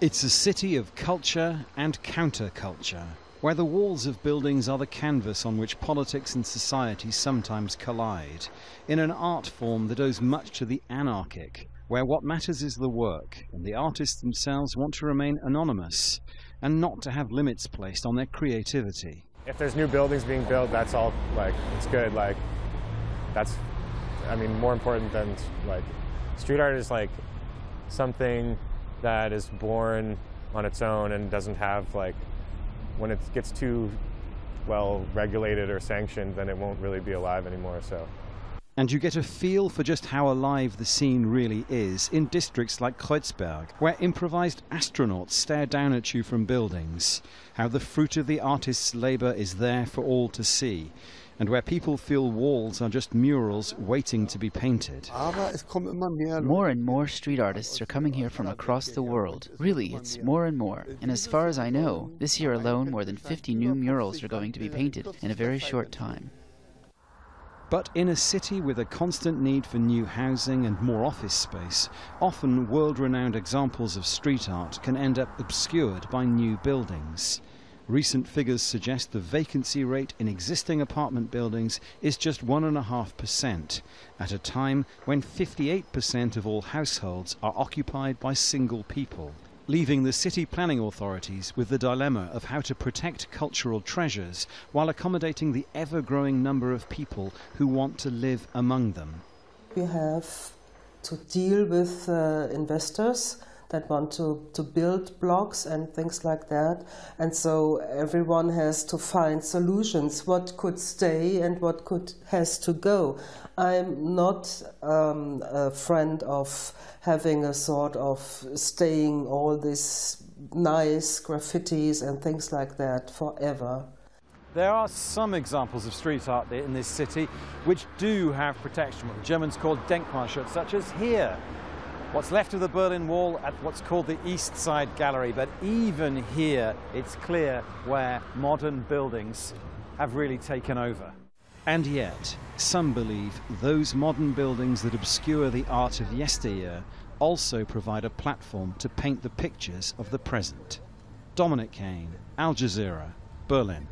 It's a city of culture and counterculture, where the walls of buildings are the canvas on which politics and society sometimes collide, in an art form that owes much to the anarchic, where what matters is the work, and the artists themselves want to remain anonymous, and not to have limits placed on their creativity. If there's new buildings being built, that's all, it's good, that's, more important than, street art is, something that is born on its own and doesn't have, when it gets too well regulated or sanctioned, then it won't really be alive anymore, so. And you get a feel for just how alive the scene really is in districts like Kreuzberg, where improvised astronauts stare down at you from buildings, how the fruit of the artist's labour is there for all to see, and where people feel walls are just murals waiting to be painted. More and more street artists are coming here from across the world. Really, it's more and more. And as far as I know, this year alone, more than 50 new murals are going to be painted in a very short time. But in a city with a constant need for new housing and more office space, often world-renowned examples of street art can end up obscured by new buildings. Recent figures suggest the vacancy rate in existing apartment buildings is just 1.5%, at a time when 58% of all households are occupied by single people, leaving the city planning authorities with the dilemma of how to protect cultural treasures while accommodating the ever-growing number of people who want to live among them. We have to deal with investors that want to build blocks and things like that, and so everyone has to find solutions, what could stay and what has to go. I'm not a friend of having a sort of staying all these nice graffitis and things like that forever. There are some examples of street art in this city which do have protection, what the Germans call Denkmalschutz, such as here. What's left of the Berlin Wall at what's called the East Side Gallery, but even here it's clear where modern buildings have really taken over. And yet, some believe those modern buildings that obscure the art of yesteryear also provide a platform to paint the pictures of the present. Dominic Kane, Al Jazeera, Berlin.